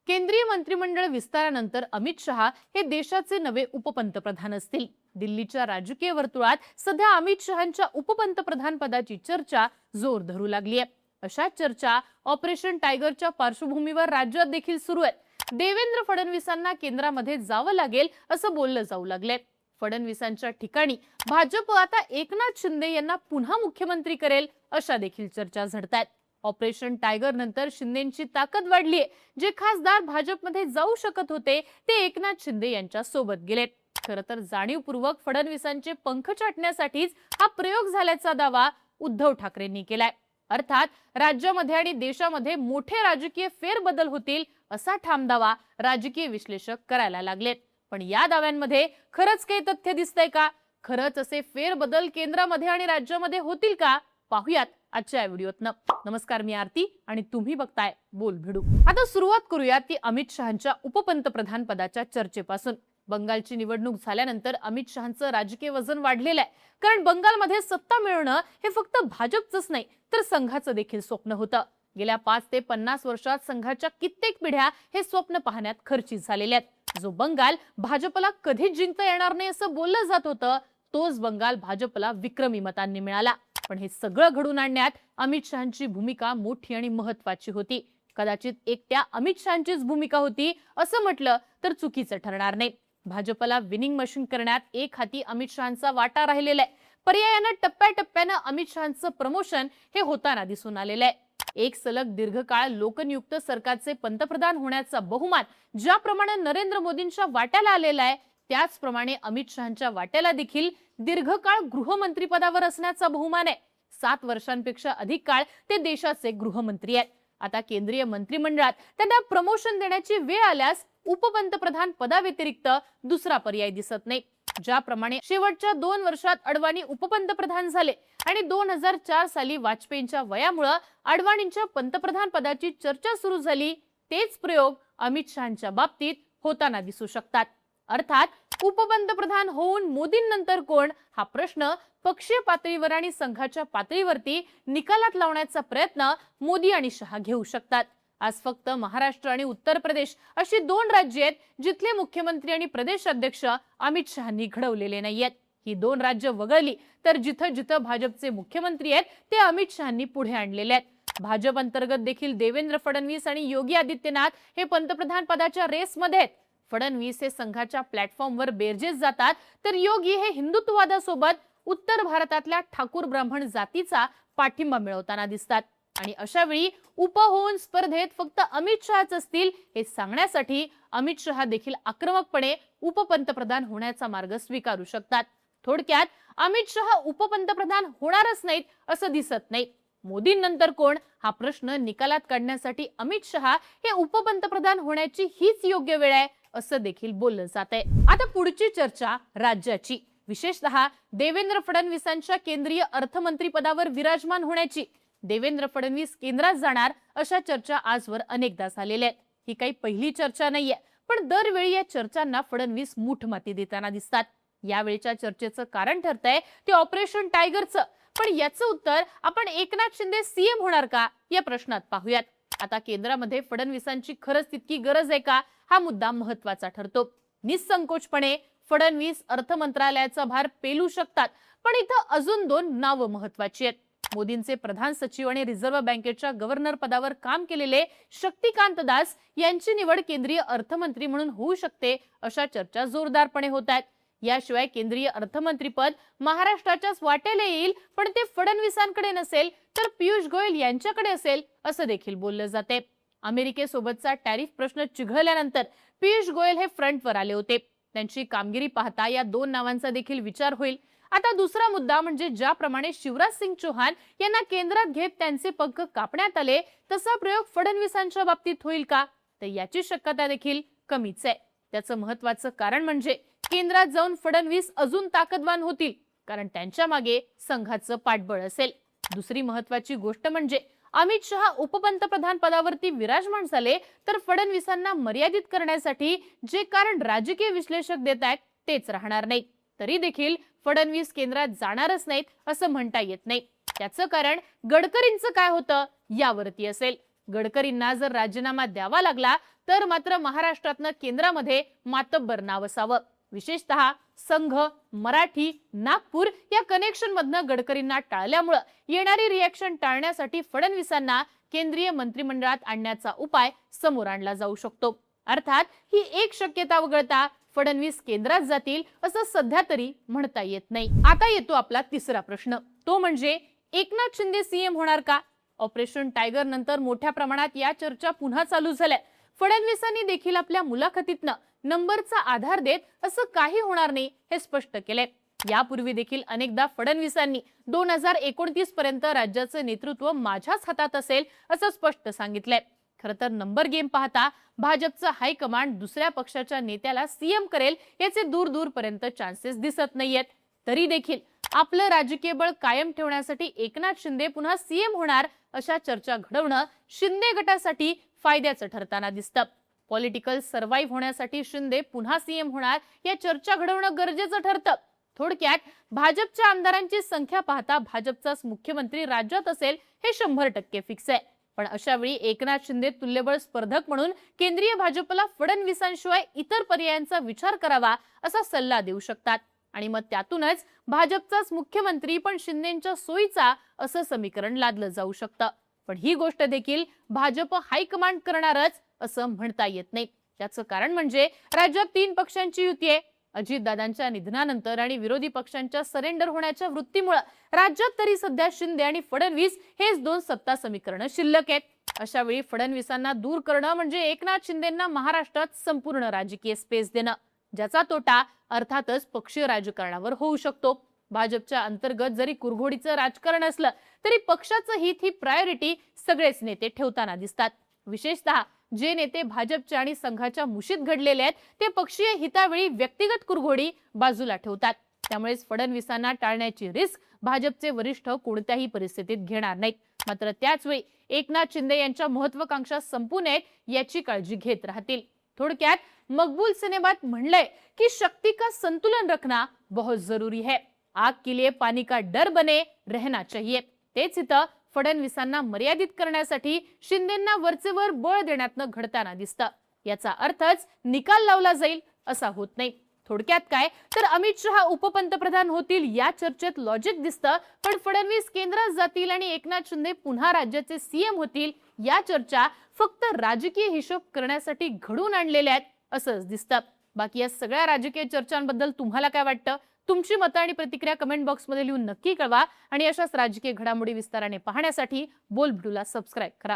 केंद्रीय मंत्रिमंडळ विस्तारानंतर अमित शहा हे देशाचे नवे उपपंतप्रधान असतील। दिल्लीच्या राजकीय वर्तुळात सध्या अमित शहांच्या उपपंतप्रधान पदाची चर्चा जोर धरू लागली आहे। अशा चर्चा ऑपरेशन टायगरच्या पार्श्वभूमीवर राज्यात देखील सुरू आहेत। देवेंद्र फडणवीसांना केंद्रामध्ये जावं लागेल असं बोललं जाऊ लागलंय। फडणवीसांच्या ठिकाणी भाजप आता एकनाथ शिंदे यांना पुन्हा मुख्यमंत्री करेल अशा देखील चर्चा झडतायत। ऑपरेशन टायगर नंतर शिंदेंची ताकद वाढली आहे। जे खासदार भाजपमध्ये जाऊ शकत होते ते एकनाथ शिंदे यांच्या सोबत गेलेत। खरं तर जाणीवपूर्वक फडणवीसांचे पंख छाटण्यासाठीच हा प्रयोग झाल्याचा दावा उद्धव ठाकरेंनी केलाय। अर्थात राज्यामध्ये आणि देशामध्ये मोठे राजकीय फेरबदल होतील असा ठाम दावा राजकीय विश्लेषक करायला लागलेत। पण या दाव्यांमध्ये खरंच काही तथ्य दिसतंय का? खरंच असे फेरबदल केंद्रामध्ये आणि राज्यामध्ये होतील का? पाहूयात आजच्या व्हिडिओत। नमस्कार, मी आरती आणि तुम्ही बघताय बोल भिडू। आता सुरुवात करूयात ती अमित शहांच्या उपपंतप्रधान पदाच्या चर्चेपासून। बंगालची निवडणूक झाल्यानंतर अमित शहांचं राजकीय वजन वाढलेलं आहे। कारण बंगालमध्ये सत्ता मिळवणं हे फक्त भाजपचंच नाही तर संघाचं देखील स्वप्न होतं। गेल्या 5 ते 50 वर्षात संघाच्या कित्येक पिढ्या हे स्वप्न पाहण्यात खर्चित झालेले आहेत। जो बंगाल भाजपला कधीच जिंकता येणार नाही असं बोललं जात होतं, तोच बंगाल भाजपला विक्रमी मतांनी मिळाला। पण हे सगळं घडून आणण्यात अमित शहांची भूमिका मोठी आणि महत्त्वाची होती। कदाचित एकट्या अमित शहांचीच भूमिका होती असं म्हटलं तर चुकीचं ठरणार नाही। भाजपला विनिंग मशीन करण्यात एक हाती अमित शहांचा वाटा राहिलेला आहे। पर्यायानं टप्प्याटप्प्यानं अमित शहांचं प्रमोशन हे होताना दिसून आलेलं आहे। एक सलग दीर्घकाळ लोकनियुक्त सरकारचे पंतप्रधान होण्याचा बहुमान ज्याप्रमाणे नरेंद्र मोदींच्या वाट्याला आलेला आहे, त्याचप्रमाणे अमित शहांच्या वाट्याला देखील दीर्घकाळ गृहमंत्री पदावर असण्याचा बहुमान आहे। 7 वर्षांपेक्षा अधिक काळ ते देशाचे गृहमंत्री आहेत। आता केंद्रीय मंत्रिमंडळात त्यांना प्रमोशन देण्याची वेळ आल्यास उपपंतप्रधान पदाव्यतिरिक्त दुसरा पर्याय दिसत नाही। ज्याप्रमाणे शेवटच्या 2 वर्षात अडवाणी उपपंतप्रधान झाले आणि 2004 साली वाजपेयींच्या वयामुळे अडवाणींच्या पंतप्रधान पदाची चर्चा सुरू झाली, तेच प्रयोग अमित शहांच्या बाबतीत होताना दिसू शकतात। अर्थात उपपंतप्रधान होऊन मोदींनंतर कोण हा प्रश्न पक्षीय पातळीवर आणि संघाच्या पातळीवरती निकालात लावण्याचा प्रयत्न मोदी आणि शहा घेऊ शकतात। आज फक्त महाराष्ट्र आणि उत्तर प्रदेश अशी 2 राज्ये आहेत जिथले मुख्यमंत्री आणि प्रदेश अध्यक्ष अमित शहांनी घडवलेले नाहीयेत। ही 2 राज्य वगळली तर जिथं जिथं भाजपचे मुख्यमंत्री आहेत ते अमित शहांनी पुढे आणलेले आहेत। भाजप अंतर्गत देखील देवेंद्र फडणवीस आणि योगी आदित्यनाथ हे पंतप्रधान पदाच्या रेसमध्ये आहेत। फडणवीस हे संघाच्या प्लॅटफॉर्मवर बेरजेस जातात तर योगी हे हिंदुत्ववादासोबत उत्तर भारतातल्या ठाकूर ब्राह्मण जातीचा पाठिंबा मिळवताना दिसतात। आणि अशा वेळी होऊन स्पर्धेत फक्त अमित शहाच असतील हे सांगण्यासाठी अमित शहा देखील आक्रमकपणे उपपंतप्रधान होण्याचा मार्ग स्वीकारू शकतात। थोडक्यात अमित शहा उपपंतप्रधान होणारच नाहीत असं दिसत नाही। मोदींनंतर कोण हा प्रश्न निकालात काढण्यासाठी अमित शहा हे उपपंतप्रधान होण्याची हीच योग्य वेळ आहे असं देखील बोललं जात आहे। आता पुढची चर्चा राज्याची, विशेषतः देवेंद्र फडणवीसांच्या केंद्रीय अर्थमंत्री पदावर विराजमान होण्याची। देवेंद्र फडणवीस केंद्रात जाणार अशा चर्चा आजवर अनेकदा झालेल्या आहेत। ही काही पहिली चर्चा नाहीये, पण दरवेळी या चर्चांना फडणवीस मूठमाती देताना दिसतात। यावेळच्या चर्चेचं कारण ठरतंय ते ऑपरेशन टायगरचं। पण याचं उत्तर आपण एकनाथ शिंदे सीएम होणार का या प्रश्नात पाहूयात। आता केंद्रामध्ये फडणवीसांची खरंच तितकी गरज आहे का हा मुद्दा महत्त्वाचा ठरतो। निसंकोचपणे फडणवीस अर्थ मंत्रालयाचा भार पेलू शकतात, पण इथं अजून 2 नावं महत्त्वाची आहेत। मोदींचे प्रधान सचिव आणि रिझर्व्ह बँकेच्या गव्हर्नर पदावर काम केलेले शक्तिकांत दास यांची निवड केंद्रीय अर्थमंत्री म्हणून होऊ शकते अशा चर्चा जोरदारपणे होत आहेत। याशिवाय केंद्रीय अर्थमंत्रीपद महाराष्ट्राच्याच वाट्याला येईल, पण ते फडणवीसांकडे नसेल तर पियुष गोयल यांच्याकडे असेल असं देखील बोललं जाते। अमेरिकेसोबतचा टॅरिफ प्रश्न चिघळल्यानंतर पियुष गोयल हे फ्रंटवर आले होते। त्यांची कामगिरी पाहता या 2 नावांचा देखील विचार होईल। आता दुसरा मुद्दा म्हणजे ज्याप्रमाणे शिवराज सिंग चौहान यांना केंद्रात घेत त्यांचे पंख कापण्यात आले, तसा प्रयोग फडणवीसांच्या बाबतीत होईल का? तर याची शक्यता देखील कमीच आहे। त्याचं महत्त्वाचं कारण म्हणजे केंद्रात जाऊन फडणवीस अजून ताकदवान होतील, कारण त्यांच्या मागे संघाचं पाठबळ असेल। दुसरी महत्त्वाची गोष्ट म्हणजे अमित शहा उपपंतप्रधान पदावरती विराजमान झाले तर फडणवीसांना मर्यादित करण्यासाठी जे कारण राजकीय विश्लेषक देत आहेत तेच राहणार नाही। तरी देखील फडणवीस केंद्रात जाणारच नाहीत असं म्हणता येत नाही। त्याचं कारण गडकरींचं काय होतं यावरती असेल। गडकरींना जर राजीनामा द्यावा लागला तर मात्र महाराष्ट्रातनं केंद्रामध्ये मातब्बर नाव असावं. विशेषतः संघ, मराठी, नागपूर या कनेक्शन मधनं गडकरींना टाळल्यामुळे येणारी रिएक्शन टाळण्यासाठी फडणवीसांना केंद्रीय मंत्रिमंडळात आणण्याचा उपाय समोर आणला जाऊ शकतो. अर्थात ही एक शक्यता वगळता फडणवीस केंद्रात जातील असं सध्या तरी म्हणता येत नाही. आता येतो आपला तिसरा प्रश्न, तो म्हणजे एकनाथ शिंदे सीएम होणार का? ऑपरेशन टायगर नंतर मोठ्या प्रमाणात या चर्चा पुन्हा चालू झाल्या. फडणवीसांनी देखील आपल्या मुलाखतीतनं नंबरचा आधार देत असं काही होणार नाही हे स्पष्ट केलंय. यापूर्वी देखील अनेकदा फडणवीसांनी 2029 पर्यंत राज्याचं नेतृत्व माझ्याच हातात असेल असं स्पष्ट सांगितलंय. खरं तर नंबर गेम पाहता भाजपचं हायकमांड दुसऱ्या पक्षाच्या नेत्याला सीएम करेल याचे दूर दूरपर्यंत चान्सेस दिसत नाहीयेत. तरी देखील आपलं राजकीय बळ कायम ठेवण्यासाठी एकनाथ शिंदे पुन्हा सीएम होणार अशा चर्चा घडवणं शिंदे गटासाठी फायद्याचं ठरताना दिसतं. पॉलिटिकल सर्व्हाइव्ह होण्यासाठी शिंदे पुन्हा सीएम होणार या चर्चा घडवणं गरजेचं ठरतं. थोडक्यात भाजपच्या आमदारांची संख्या पाहता भाजपचाच मुख्यमंत्री राज्यात असेल हे 100% फिक्स आहे. पण अशा वेळी एकनाथ शिंदे तुल्यबळ स्पर्धक म्हणून केंद्रीय भाजपला फडणवीसांशिवाय इतर पर्यायांचा विचार करावा असा सल्ला देऊ शकतात आणि मग त्यातूनच भाजपचाच मुख्यमंत्री पण शिंदेच्या सोयीचा असं समीकरण लादलं जाऊ शकतं. पण ही गोष्ट देखील भाजप हायकमांड करणारच असं म्हणता येत नाही. त्याचं कारण म्हणजे राज्यात 3 पक्षांची युती आहे. अजितदादांच्या निधनानंतर आणि विरोधी पक्षांच्या सरेंडर होण्याच्या वृत्तीमुळे राज्यात तरी सध्या शिंदे आणि फडणवीस हेच 2 सत्ता समीकरणं शिल्लक आहेत. अशा वेळी फडणवीसांना दूर करणं म्हणजे एकनाथ शिंदेंना महाराष्ट्रात संपूर्ण राजकीय स्पेस देणं, ज्याचा तोटा अर्थातच पक्षीय राजकारणावर होऊ शकतो. भाजपच्या अंतर्गत जरी कुरघोडीचं राजकारण असलं तरी पक्षाचं हित ही प्रायोरिटी सगळेच नेते ठेवताना दिसतात. विशेषतः जे नेते भाजपच्या आणि संघाच्या मुशीत घडलेले आहेत ते पक्षीय हितावेळी व्यक्तिगत कुरघोडी बाजूला ठेवतात. त्यामुळेच फडणवीसांना टाळण्याची रिस्क भाजपचे वरिष्ठ कोणत्याही परिस्थितीत घेणार नाहीत. मात्र त्याच वेळी एकनाथ शिंदे यांच्या महत्वाकांक्षा संपू नयेत याची काळजी घेत राहतील. थोडक्यात मकबूल सिनेमात म्हणलंय की शक्ति का संतुलन रखना बहुत जरूरी है, आग के लिए पानी का डर बने रहना चाहिए. तेच इथं फडणवीसांना मर्यादित करण्यासाठी शिंदेंना वरचेवर बळ देण्यातनं घडताना दिसतं. याचा अर्थच निकाल लावला जाईल असा होत नाही. थोडक्यात काय तर अमित शहा उपपंतप्रधान होतील या चर्चेत लॉजिक दिसतं, पण फडणवीस केंद्रात जातील आणि एकनाथ शिंदे पुन्हा राज्याचे सीएम होतील या चर्चा फक्त राजकीय हिशोब करण्यासाठी घडून आणलेल्या आहेत असंच दिसतं. बाकी या सगळ्या राजकीय चर्चांबद्दल तुम्हाला काय वाटतं? तुमची मतं आणि प्रतिक्रिया कमेंट बॉक्समध्ये लिहून नक्की कळवा आणि अशाच राजकीय घडामोडी विस्ताराने पाहण्यासाठी बोलबिडूला सबस्क्राइब करा.